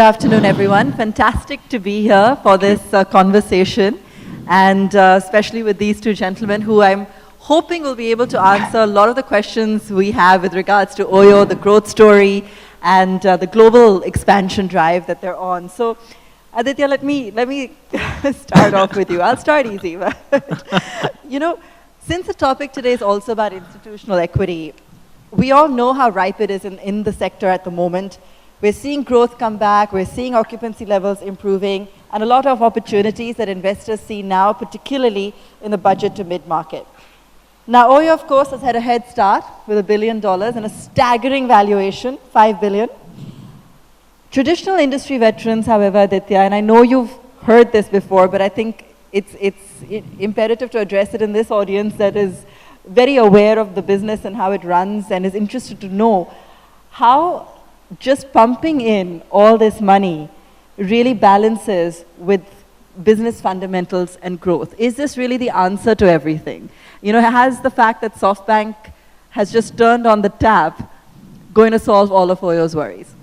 Good afternoon, everyone. Fantastic to be here for this conversation, and especially with these two gentlemen who I'm hoping will be able to answer a lot of the questions we have with regards to OYO, the growth story, and the global expansion drive that they're on. So, Aditya, let me start off with you. I'll start easy. But since the topic today is also about institutional equity, we all know how ripe it is in the sector at the moment. We're seeing growth come back, we're seeing occupancy levels improving, and a lot of opportunities that investors see now, particularly in the budget to mid-market. Now, OYO, of course, has had a head start with $1 billion and a staggering valuation, $5 billion. Traditional industry veterans, however, Aditya, and I know you've heard this before, but I think it's imperative to address it in this audience that is very aware of the business and how it runs and is interested to know how just pumping in all this money really balances with business fundamentals and growth. Is this really the answer to everything? Has the fact that SoftBank has just turned on the tap going to solve all of OYO's worries?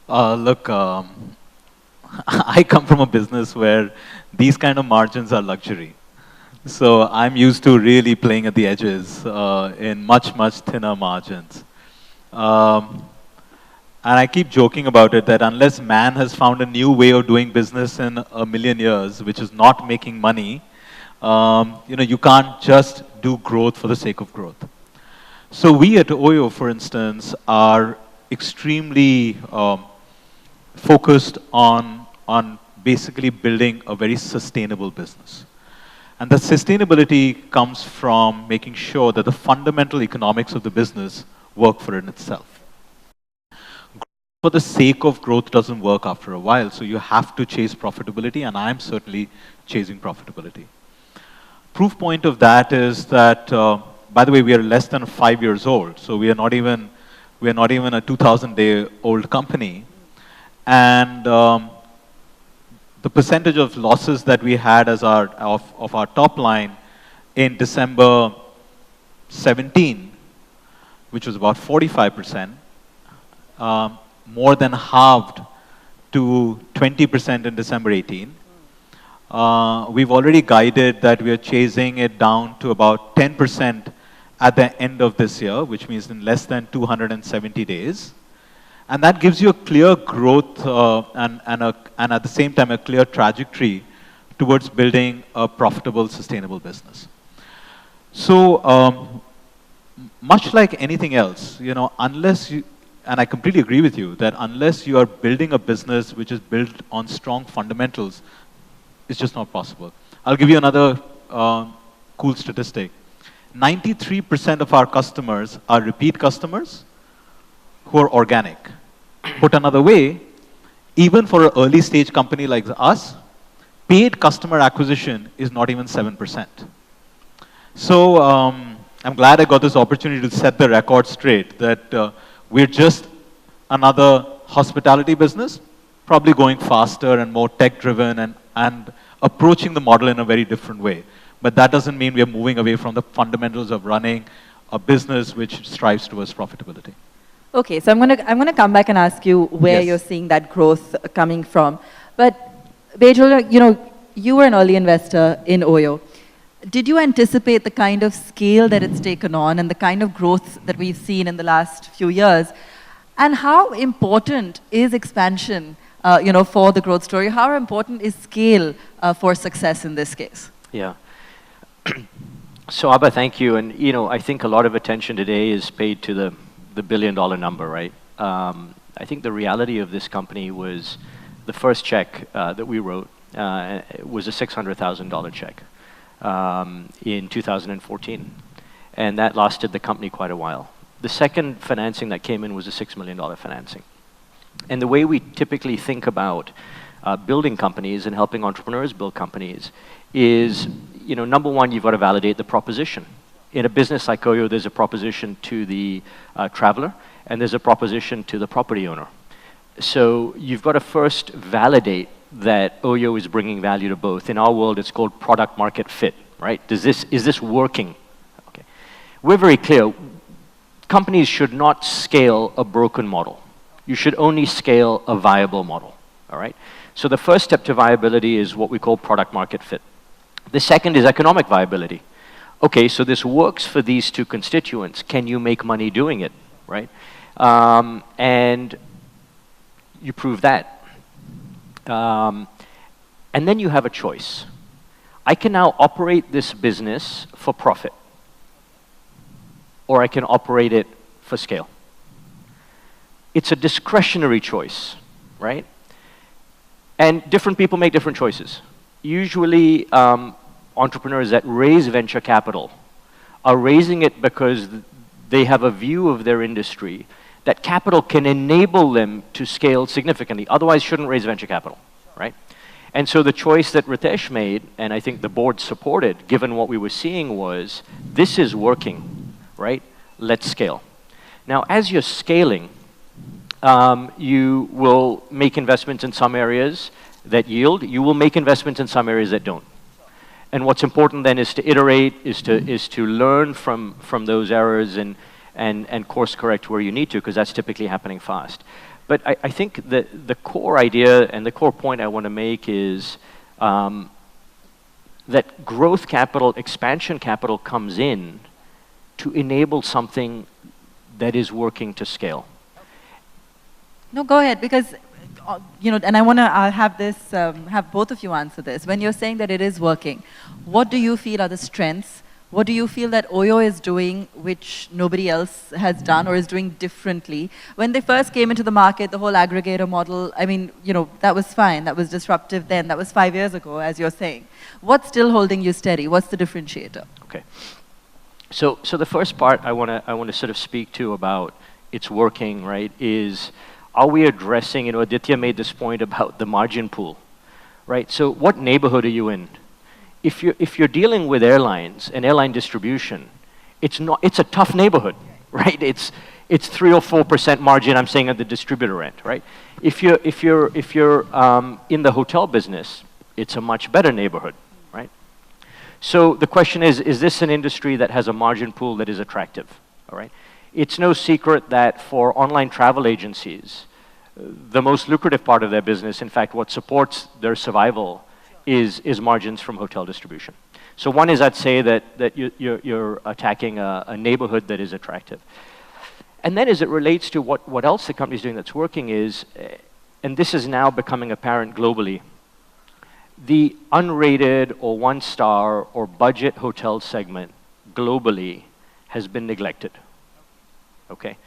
Look, I come from a business where these kind of margins are luxury. So I'm used to really playing at the edges in much, much thinner margins. And I keep joking about it that unless man has found a new way of doing business in 1,000,000 years, which is not making money, you can't just do growth for the sake of growth. So we at OYO, for instance, are extremely focused on basically building a very sustainable business. And the sustainability comes from making sure that the fundamental economics of the business work for it itself. For the sake of growth doesn't work after a while, so you have to chase profitability, and I'm certainly chasing profitability. Proof point of that is that, by the way, we are less than 5 years old, so we are not even a 2,000-day-old company, and the percentage of losses that we had as of our top line in December 17, which was about 45%, more than halved to 20% in December 18. We've already guided that we are chasing it down to about 10% at the end of this year, which means in less than 270 days. And that gives you a clear growth and at the same time a clear trajectory towards building a profitable, sustainable business. So much like anything else, unless you, and I completely agree with you, that unless you are building a business which is built on strong fundamentals, it's just not possible. I'll give you another cool statistic. 93% of our customers are repeat customers who are organic. Put another way, even for an early stage company like us, paid customer acquisition is not even 7%. So I'm glad I got this opportunity to set the record straight that we're just another hospitality business, probably going faster and more tech-driven and approaching the model in a very different way. But that doesn't mean we're moving away from the fundamentals of running a business which strives towards profitability. Okay, so I'm gonna come back and ask you where you're seeing that growth coming from. But Bejul, you were an early investor in OYO. Did you anticipate the kind of scale that it's taken on and the kind of growth that we've seen in the last few years? And how important is expansion, for the growth story? How important is scale for success in this case? Yeah. So Aabha, thank you. And I think a lot of attention today is paid to the billion-dollar number, right? I think the reality of this company was the first check that we wrote was a $600,000 check in 2014. And that lasted the company quite a while. The second financing that came in was a $6 million financing. And the way we typically think about building companies and helping entrepreneurs build companies is, number one, you've got to validate the proposition. In a business like OYO, there's a proposition to the traveler, and there's a proposition to the property owner. So you've got to first validate that OYO is bringing value to both. In our world, it's called product market fit, right? Is this working? Okay. We're very clear. Companies should not scale a broken model. You should only scale a viable model, all right? So the first step to viability is what we call product market fit. The second is economic viability. Okay, so this works for these two constituents. Can you make money doing it, right? And you prove that. And then you have a choice. I can now operate this business for profit, or I can operate it for scale. It's a discretionary choice, right? And different people make different choices. Usually, entrepreneurs that raise venture capital are raising it because they have a view of their industry that capital can enable them to scale significantly. Otherwise, shouldn't raise venture capital, right? And so the choice that Ritesh made, and I think the board supported, given what we were seeing, was this is working, right? Let's scale. Now, as you're scaling, you will make investments in some areas that yield. You will make investments in some areas that don't. And what's important then is to iterate, is to learn from those errors and course correct where you need to, because that's typically happening fast. But I think that the core idea and the core point I want to make is that growth capital, expansion capital comes in to enable something that is working to scale. No, go ahead, because, you know, and I want to have this, have both of you answer this. When you're saying that it is working, what do you feel are the strengths? What do you feel that Oyo is doing which nobody else has done or is doing differently? When they first came into the market, the whole aggregator model, I mean, you know, that was fine. That was disruptive then. That was 5 years ago, as you're saying. What's still holding you steady? What's the differentiator? Okay. So the first part I want to sort of speak to about it's working, right, is are we addressing, you know, Aditya made this point about the margin pool, right? So what neighborhood are you in? If you're dealing with airlines and airline distribution, it's a tough neighborhood, right? It's 3 or 4% margin, I'm saying, at the distributor end, right? If you're in the hotel business, it's a much better neighborhood, right? So the question is this an industry that has a margin pool that is attractive, all right? It's no secret that for online travel agencies, the most lucrative part of their business, in fact, what supports their survival is margins from hotel distribution. So one is, I'd say that you're attacking a neighborhood that is attractive. And then as it relates to what else the company's doing that's working is, and this is now becoming apparent globally, the unrated or one-star or budget hotel segment globally has been neglected. Okay,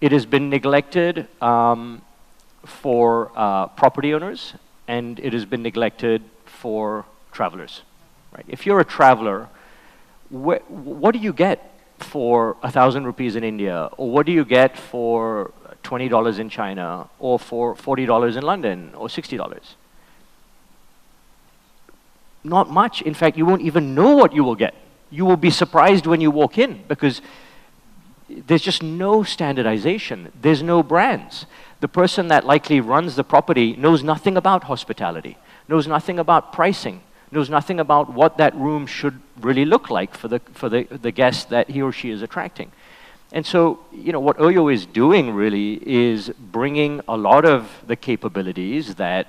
it has been neglected for property owners, and it has been neglected for travelers. Right? If you're a traveler, what do you get for 1,000 rupees in India, or what do you get for $20 in China, or for $40 in London, or $60? Not much. In fact, you won't even know what you will get. You will be surprised when you walk in, because there's just no standardization. There's no brands. The person that likely runs the property knows nothing about hospitality, knows nothing about pricing, knows nothing about what that room should really look like for the guest that he or she is attracting. And so, you know, what Oyo is doing really is bringing a lot of the capabilities that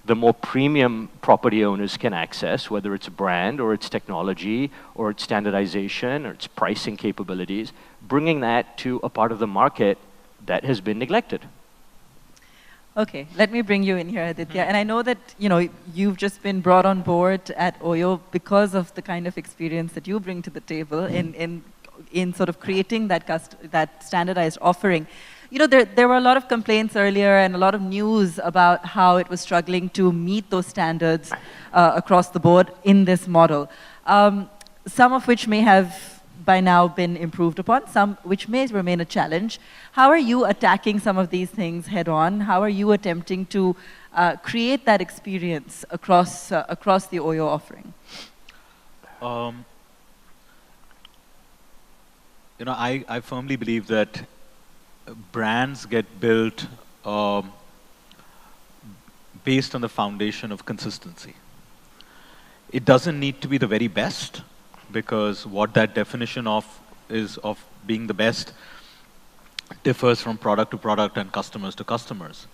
the more premium property owners can access, whether it's brand or it's technology or it's standardization or it's pricing capabilities, bringing that to a part of the market that has been neglected. Okay, let me bring you in here, Aditya. And I know that, you know, you've just been brought on board at Oyo because of the kind of experience that you bring to the table in sort of creating that standardized offering. You know, there were a lot of complaints earlier and a lot of news about how it was struggling to meet those standards across the board in this model. Some of which may have by now been improved upon, some which may remain a challenge. How are you attacking some of these things head on? How are you attempting to create that experience across the Oyo offering? You know, I firmly believe that brands get built based on the foundation of consistency. It doesn't need to be the very best, because what that definition of is of being the best differs from product to product and customers to customers.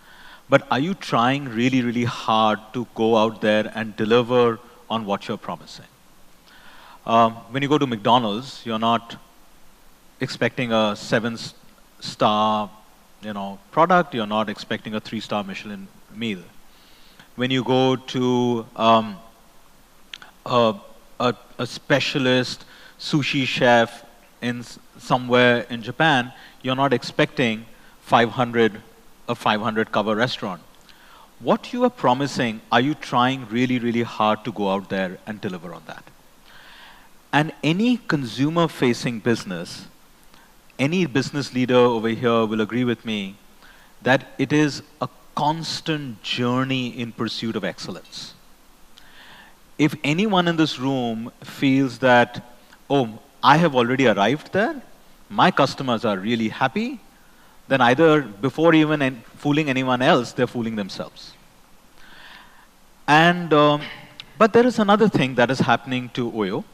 But are you trying really, really hard to go out there and deliver on what you're promising? When you go to McDonald's, you're not expecting a 7-star, product. You're not expecting a 3-star Michelin meal. When you go to a specialist sushi chef in somewhere in Japan, you're not expecting a 500 cover restaurant. What you are promising, are you trying really, really hard to go out there and deliver on that? And any consumer-facing business, any business leader over here will agree with me that it is a constant journey in pursuit of excellence. If anyone in this room feels that, oh, I have already arrived there, my customers are really happy, then either before even fooling anyone else, they're fooling themselves. And, but there is another thing that is happening to Oyo,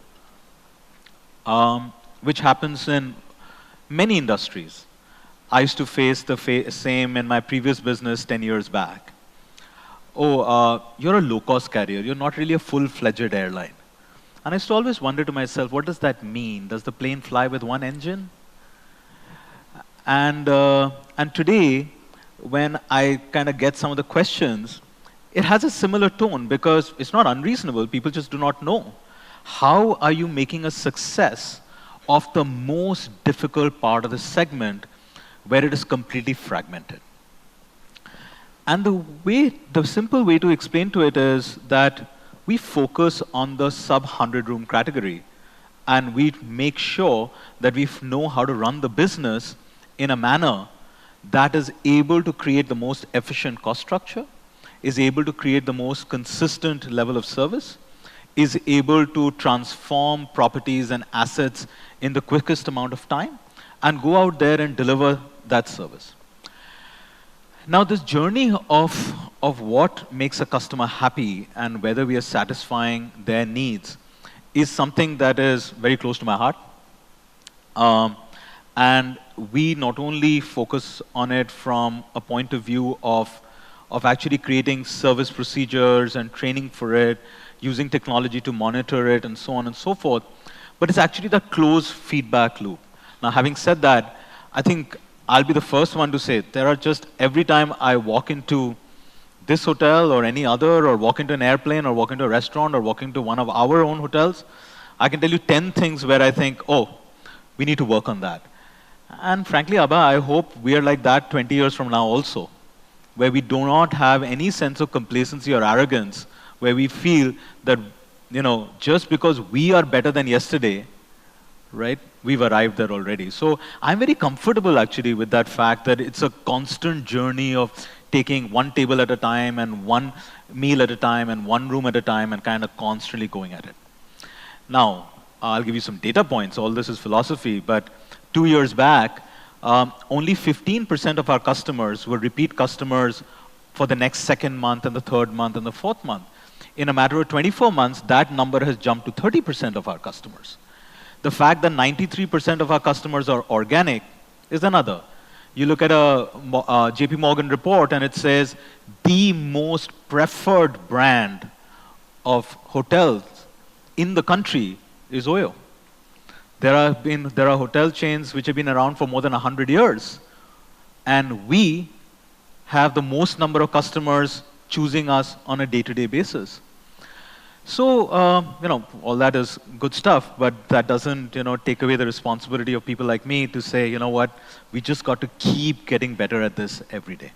which happens in many industries. I used to face the same in my previous business 10 years back. Oh, you're a low-cost carrier. You're not really a full-fledged airline. And I used to always wonder to myself, what does that mean? Does the plane fly with one engine? And today, when I kind of get some of the questions, it has a similar tone because it's not unreasonable. People just do not know. How are you making a success of the most difficult part of the segment where it is completely fragmented? And the simple way to explain to it is that we focus on the sub-100 room category, and we make sure that we know how to run the business in a manner that is able to create the most efficient cost structure, is able to create the most consistent level of service, is able to transform properties and assets in the quickest amount of time, and go out there and deliver that service. Now, this journey of what makes a customer happy and whether we are satisfying their needs is something that is very close to my heart. And we not only focus on it from a point of view of actually creating service procedures and training for it, using technology to monitor it, and so on and so forth, but it's actually the closed feedback loop. Now, having said that, I think I'll be the first one to say, there are just, every time I walk into this hotel or any other, or walk into an airplane, or walk into a restaurant, or walk into one of our own hotels, I can tell you 10 things where I think, oh, we need to work on that. And frankly, Aabha, I hope we are like that 20 years from now also, where we do not have any sense of complacency or arrogance, where we feel that, just because we are better than yesterday, right, we've arrived there already. So I'm very comfortable actually with that fact that it's a constant journey of taking one table at a time and one meal at a time and one room at a time and kind of constantly going at it. Now, I'll give you some data points. All this is philosophy, but 2 years back, only 15% of our customers were repeat customers for the next second month and the third month and the fourth month. In a matter of 24 months, that number has jumped to 30% of our customers. The fact that 93% of our customers are organic is another. You look at a JP Morgan report and it says the most preferred brand of hotels in the country is Oyo. There are hotel chains which have been around for more than 100 years, and we have the most number of customers choosing us on a day-to-day basis. So, all that is good stuff, but that doesn't, take away the responsibility of people like me to say, you know what, we just got to keep getting better at this every day.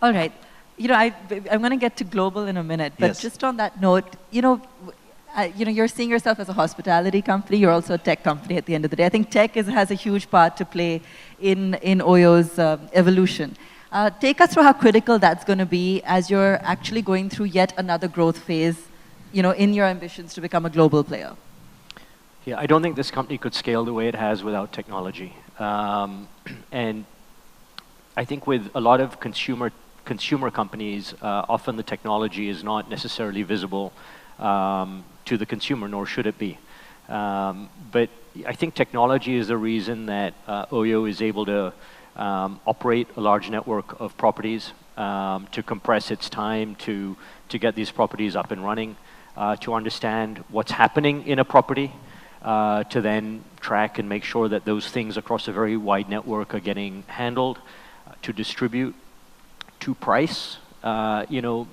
All right. I'm going to get to global in a minute, but Yes. just on that note, you're seeing yourself as a hospitality company. You're also a tech company at the end of the day. I think tech has a huge part to play in Oyo's evolution. Take us through how critical that's going to be as you're actually going through yet another growth phase, in your ambitions to become a global player. Yeah, I don't think this company could scale the way it has without technology. And I think with a lot of consumer companies, often the technology is not necessarily visible to the consumer, nor should it be. But I think technology is the reason that Oyo is able to operate a large network of properties, to compress its time to get these properties up and running, to understand what's happening in a property, to then track and make sure that those things across a very wide network are getting handled, to distribute, to price. You know,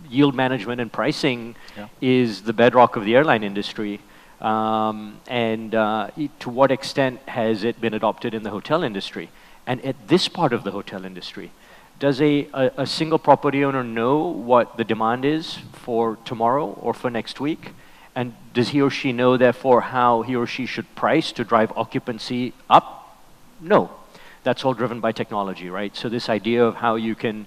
yield management and pricing is the bedrock of the airline industry. To what extent has it been adopted in the hotel industry? And at this part of the hotel industry, does a single property owner know what the demand is for tomorrow or for next week? And does he or she know, therefore, how he or she should price to drive occupancy up? No. That's all driven by technology, right? So this idea of how you can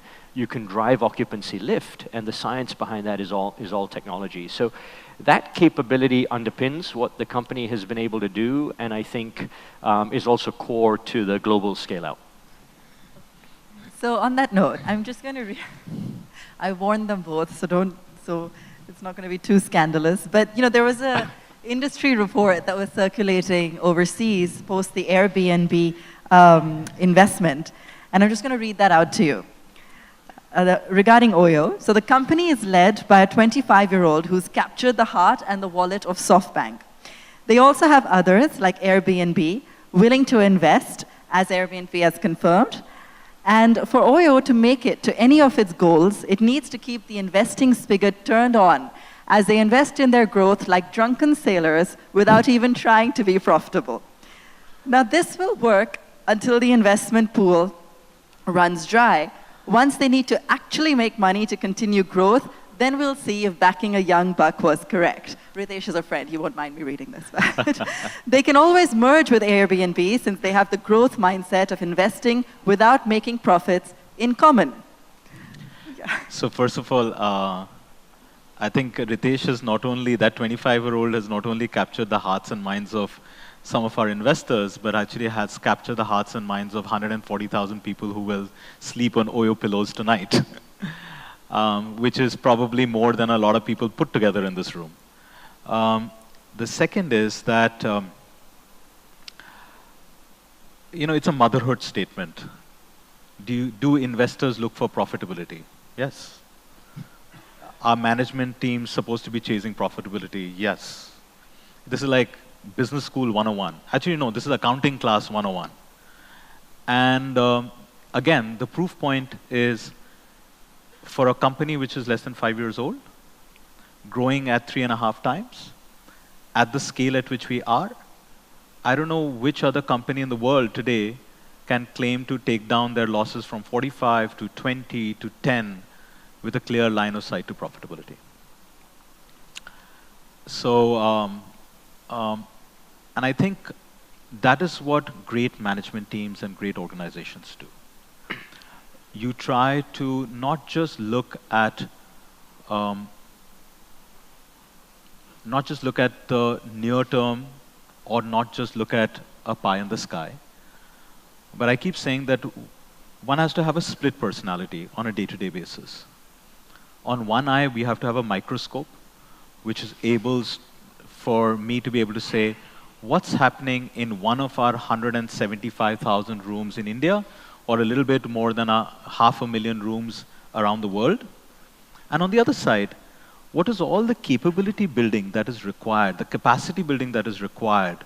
drive occupancy lift, and the science behind that is all technology. So that capability underpins what the company has been able to do, and I think is also core to the global scale out. So on that note, I'm just going to I warned them both, so it's not going to be too scandalous. But you know, there was a industry report that was circulating overseas post the Airbnb investment, and I'm just going to read that out to you. Regarding Oyo, so the company is led by a 25-year-old who's captured the heart and the wallet of SoftBank. They also have others, like Airbnb, willing to invest, as Airbnb has confirmed. And for Oyo to make it to any of its goals, it needs to keep the investing spigot turned on as they invest in their growth like drunken sailors without even trying to be profitable. Now, this will work until the investment pool runs dry. Once they need to actually make money to continue growth, then we'll see if backing a young buck was correct. Ritesh is a friend, he won't mind me reading this. But they can always merge with Airbnb since they have the growth mindset of investing without making profits in common. Yeah. So first of all, I think Ritesh is not only, that 25-year-old has not only captured the hearts and minds of some of our investors, but actually has captured the hearts and minds of 140,000 people who will sleep on Oyo pillows tonight, which is probably more than a lot of people put together in this room. The second is that, you know, it's a motherhood statement. Do investors look for profitability? Yes. Are management teams supposed to be chasing profitability? Yes. This is like business school 101. Actually, no, this is accounting class 101. And again, the proof point is for a company which is less than 5 years old, growing at 3.5 times, at the scale at which we are, I don't know which other company in the world today can claim to take down their losses from 45 to 20 to 10 with a clear line of sight to profitability. So, and I think that is what great management teams and great organizations do. You try to not just look at the near term, or not just look at a pie in the sky, but I keep saying that one has to have a split personality on a day-to-day basis. On one eye, we have to have a microscope, which is able for me to be able to say, what's happening in one of our 175,000 rooms in India, or a little bit more than 500,000 rooms around the world? And on the other side, what is all the capability building that is required, the capacity building that is required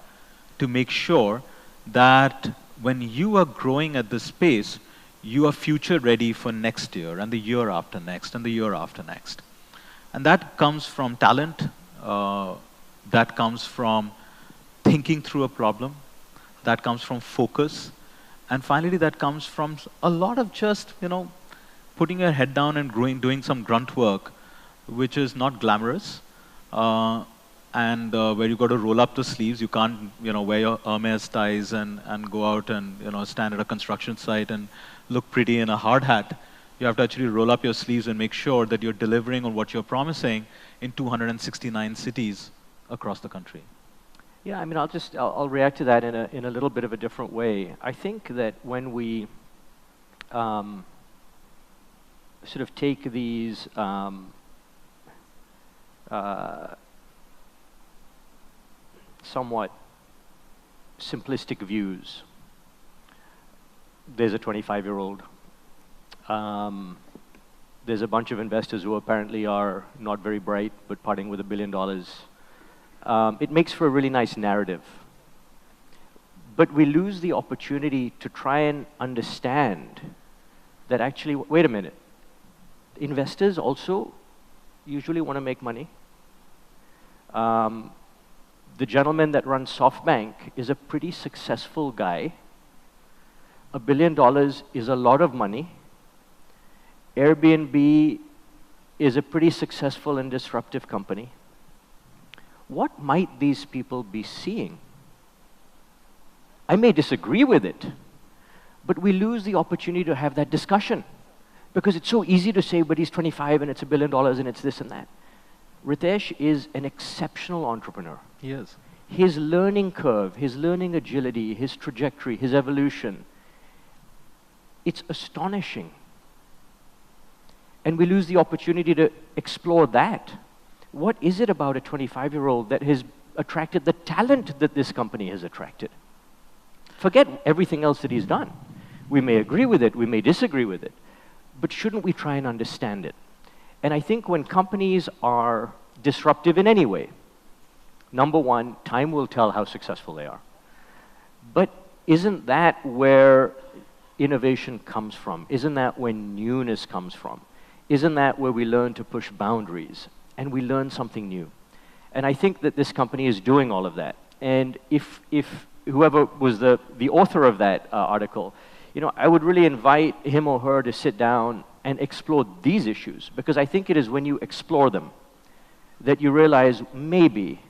to make sure that when you are growing at this pace, you are future ready for next year, and the year after next, and the year after next. And that comes from talent, that comes from thinking through a problem, that comes from focus, and finally that comes from a lot of just, you know, putting your head down and doing some grunt work, which is not glamorous, and where you got to roll up the sleeves. You can't, you know, wear your Hermes ties and go out and, you know, stand at a construction site and look pretty in a hard hat. You have to actually roll up your sleeves and make sure that you're delivering on what you're promising in 269 cities across the country. Yeah, I mean, I'll react to that in a little bit of a different way. I think that when we sort of take these somewhat simplistic views. There's a 25-year-old. There's a bunch of investors who apparently are not very bright, but parting with $1 billion. It makes for a really nice narrative. But we lose the opportunity to try and understand that actually, wait a minute, investors also usually want to make money. The gentleman that runs SoftBank is a pretty successful guy. $1 billion is a lot of money. Airbnb is a pretty successful and disruptive company. What might these people be seeing? I may disagree with it, but we lose the opportunity to have that discussion because it's so easy to say, but he's 25 and it's $1 billion and it's this and that. Ritesh is an exceptional entrepreneur. He is. His learning curve, his learning agility, his trajectory, his evolution, it's astonishing. And we lose the opportunity to explore that. What is it about a 25-year-old that has attracted the talent that this company has attracted? Forget everything else that he's done. We may agree with it, we may disagree with it, but shouldn't we try and understand it? And I think when companies are disruptive in any way, number one, time will tell how successful they are. But isn't that where innovation comes from? Isn't that where newness comes from? Isn't that where we learn to push boundaries and we learn something new? And I think that this company is doing all of that. And if whoever was the author of that article, you know, I would really invite him or her to sit down and explore these issues, because I think it is when you explore them that you realize maybe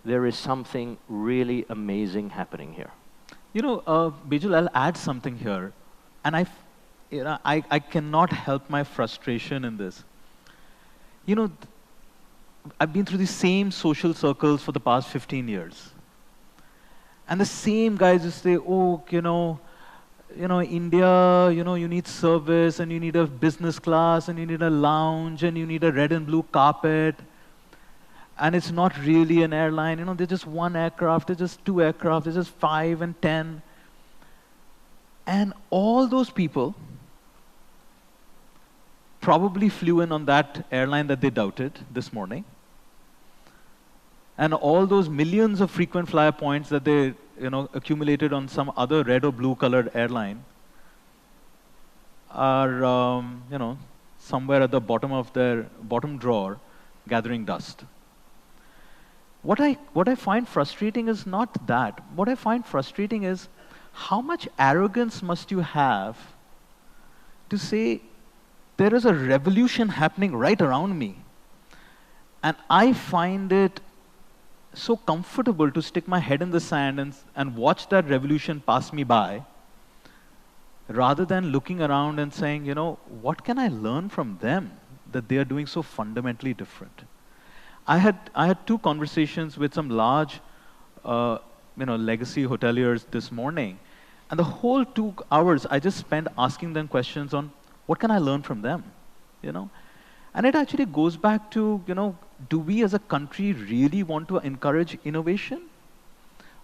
there is something really amazing happening here. You know, Bejul, I'll add something here, and I cannot help my frustration in this. You know, I've been through the same social circles for the past 15 years. And the same guys just say, oh, you know, India, you know, you need service, and you need a business class, and you need a lounge, and you need a red and blue carpet. And it's not really an airline. You know, there's just one aircraft, there's just two aircraft, there's just 5 and 10. And all those people probably flew in on that airline that they doubted this morning. And all those millions of frequent flyer points that they, you know, accumulated on some other red or blue colored airline are, you know, somewhere at the bottom of their bottom drawer gathering dust. What I find frustrating is not that. What I find frustrating is how much arrogance must you have to say there is a revolution happening right around me. And I find it so comfortable to stick my head in the sand and watch that revolution pass me by, rather than looking around and saying, you know, what can I learn from them that they are doing so fundamentally different? I had 2 conversations with some large, you know, legacy hoteliers this morning, and the whole 2 hours I just spent asking them questions on what can I learn from them, you know? And it actually goes back to, you know, do we as a country really want to encourage innovation?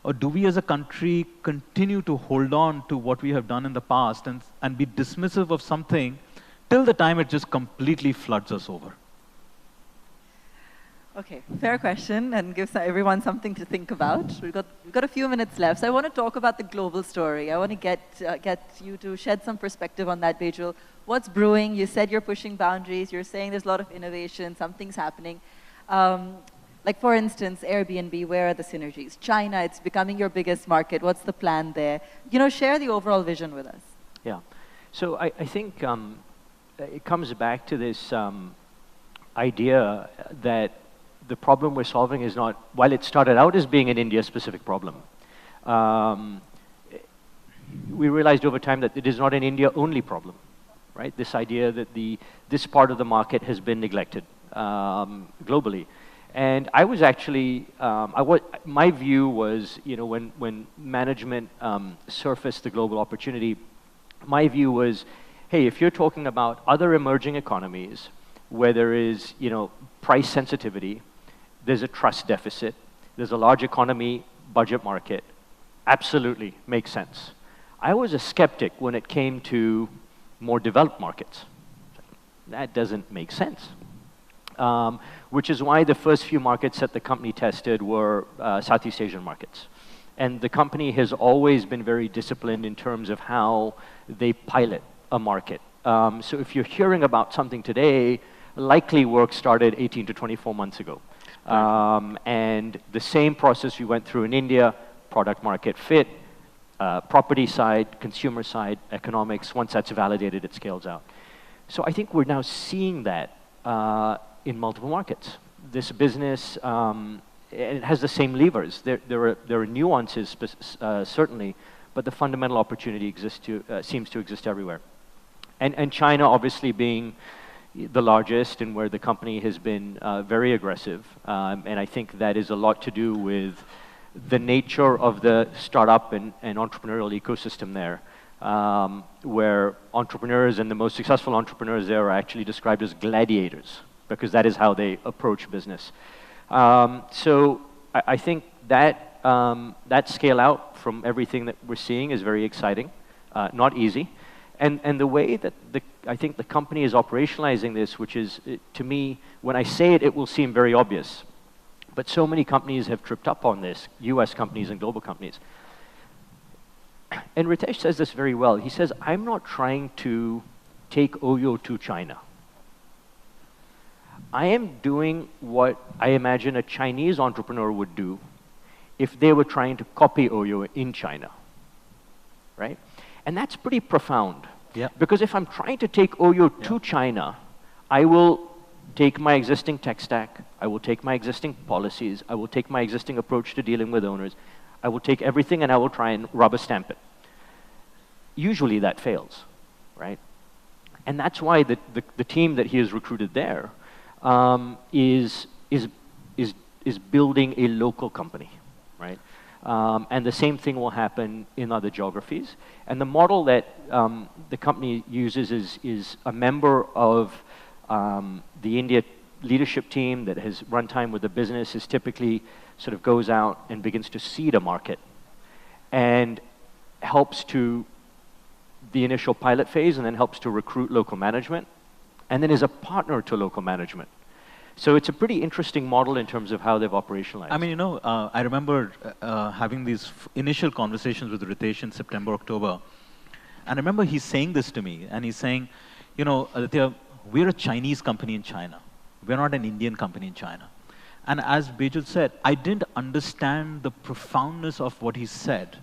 Or do we as a country continue to hold on to what we have done in the past and be dismissive of something till the time it just completely floods us over? Okay, fair question, and gives everyone something to think about. We've got a few minutes left, so I want to talk about the global story. I want to get you to shed some perspective on that, Bejul. What's brewing? You said you're pushing boundaries. You're saying there's a lot of innovation. Something's happening. Like for instance, Airbnb. Where are the synergies? China. It's becoming your biggest market. What's the plan there? You know, share the overall vision with us. Yeah. So I think it comes back to this idea that the problem we're solving is not, while it started out as being an India-specific problem, we realized over time that it is not an India-only problem, right? This idea that this part of the market has been neglected globally. And I was actually, my view was, you know, when management surfaced the global opportunity, my view was, hey, if you're talking about other emerging economies where there is, you know, price sensitivity, there's a trust deficit, there's a large economy budget market, absolutely makes sense. I was a skeptic when it came to more developed markets. That doesn't make sense. Which is why the first few markets that the company tested were Southeast Asian markets. And the company has always been very disciplined in terms of how they pilot a market. So if you're hearing about something today, likely work started 18 to 24 months ago. And the same process we went through in India, product market fit, property side, consumer side, economics, once that's validated, it scales out. So I think we're now seeing that in multiple markets. This business, it has the same levers. There are nuances, certainly, but the fundamental opportunity seems to exist everywhere. And China, obviously, being the largest and where the company has been very aggressive. And I think that is a lot to do with the nature of the startup and entrepreneurial ecosystem there, where entrepreneurs and the most successful entrepreneurs there are actually described as gladiators, because that is how they approach business. So I think that that scale out from everything that we're seeing is very exciting, not easy. And the way that I think the company is operationalizing this, which is, to me, when I say it, it will seem very obvious. But so many companies have tripped up on this, US companies and global companies. And Ritesh says this very well. He says, I'm not trying to take Oyo to China. I am doing what I imagine a Chinese entrepreneur would do if they were trying to copy Oyo in China, right? And that's pretty profound. Yeah. Because if I'm trying to take Oyo to China, I will take my existing tech stack, I will take my existing policies, I will take my existing approach to dealing with owners, I will take everything and I will try and rubber stamp it. Usually that fails, right? And that's why the team that he has recruited there is building a local company, right? And the same thing will happen in other geographies. And the model that the company uses is a member of the India leadership team that has run time with the business is typically sort of goes out and begins to seed a market and helps to the initial pilot phase and then helps to recruit local management and then is a partner to local management. So it's a pretty interesting model in terms of how they've operationalized. I mean, you know, I remember having these initial conversations with Ritesh in September, October. And I remember he's saying this to me, and he's saying, you know, Aditya, we're a Chinese company in China. We're not an Indian company in China. And as Bejul said, I didn't understand the profoundness of what he said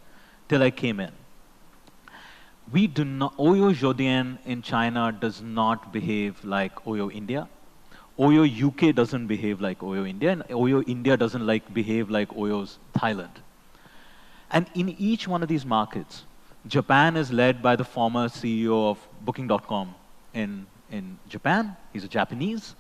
till I came in. We do not, Oyo Jodien in China does not behave like Oyo India. Oyo UK doesn't behave like Oyo India, and Oyo India doesn't behave like Oyo's Thailand. And in each one of these markets, Japan is led by the former CEO of Booking.com in Japan. He's a Japanese.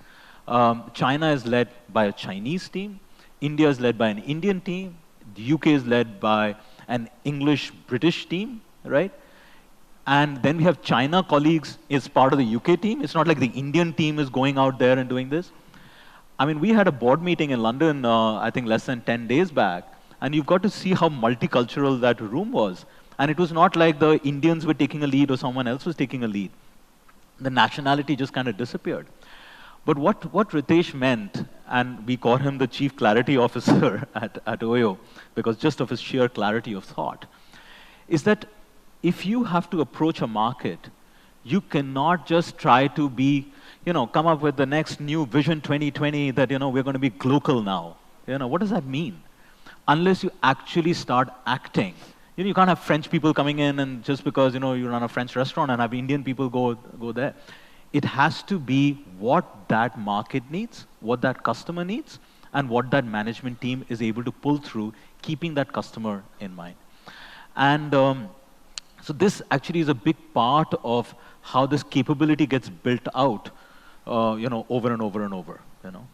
China is led by a Chinese team. India is led by an Indian team. The UK is led by an English-British team, right? And then we have China colleagues as part of the UK team. It's not like the Indian team is going out there and doing this. I mean, we had a board meeting in London, I think less than 10 days back, and you've got to see how multicultural that room was. And it was not like the Indians were taking a lead or someone else was taking a lead. The nationality just kind of disappeared. But what Ritesh meant, and we call him the Chief Clarity Officer at Oyo, because just of his sheer clarity of thought, is that if you have to approach a market, you cannot just try to be, you know, come up with the next new Vision 2020 that, you know, we're going to be global now. You know, what does that mean? Unless you actually start acting. You know, you can't have French people coming in and just because, you know, you run a French restaurant and have Indian people go there. It has to be what that market needs, what that customer needs, and what that management team is able to pull through, keeping that customer in mind. And so this actually is a big part of how this capability gets built out, you know, over and over and over, you know.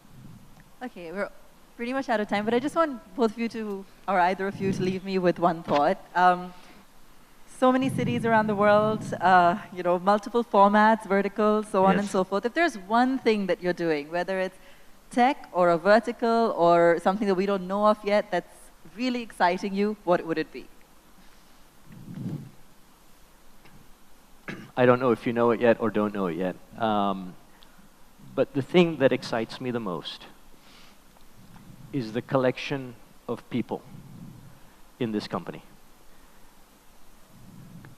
Okay, we're pretty much out of time, but I just want both of you to, or either of you to leave me with one thought. So many cities around the world, you know, multiple formats, verticals, so on and so forth. If there's one thing that you're doing, whether it's tech or a vertical or something that we don't know of yet that's really exciting you, what would it be? I don't know if you know it yet or don't know it yet. But the thing that excites me the most is the collection of people in this company.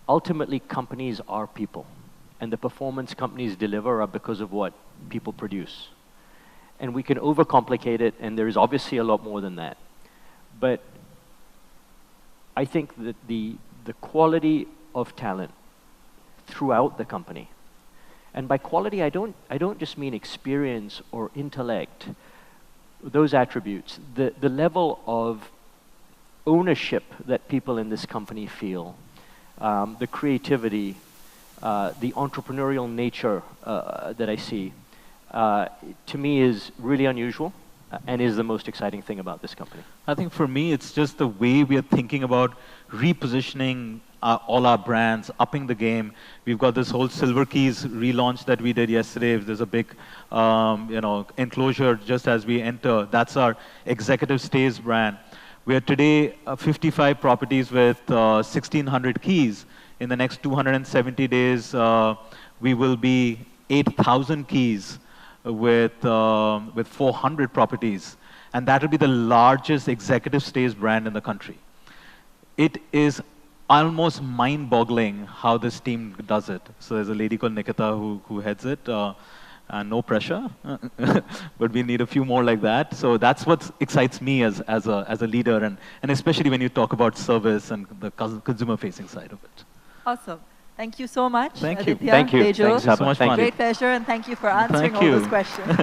Ultimately, companies are people, and the performance companies deliver are because of what people produce. And we can overcomplicate it, and there is obviously a lot more than that. But I think that the quality of talent throughout the company, and by quality I don't just mean experience or intellect, those attributes, the level of ownership that people in this company feel, the creativity, the entrepreneurial nature that I see, to me is really unusual and is the most exciting thing about this company. I think for me, it's just the way we are thinking about repositioning all our brands, upping the game. We've got this whole Silver Keys relaunch that we did yesterday. There's a big, enclosure just as we enter. That's our executive stays brand. We are today 55 properties with 1,600 keys. In the next 270 days, we will be 8,000 keys with 400 properties. And that will be the largest executive stays brand in the country. It is almost mind-boggling how this team does it. So there's a lady called Nikita who heads it. And no pressure, but we need a few more like that. So that's what excites me as a leader, and especially when you talk about service and the consumer-facing side of it. Awesome. Thank you so much. Thank you. Aditya, Thank you. Bejul. Thanks, Aabha. So much Thank fun. you. Great pleasure, and thank you for answering Thank all those you. questions.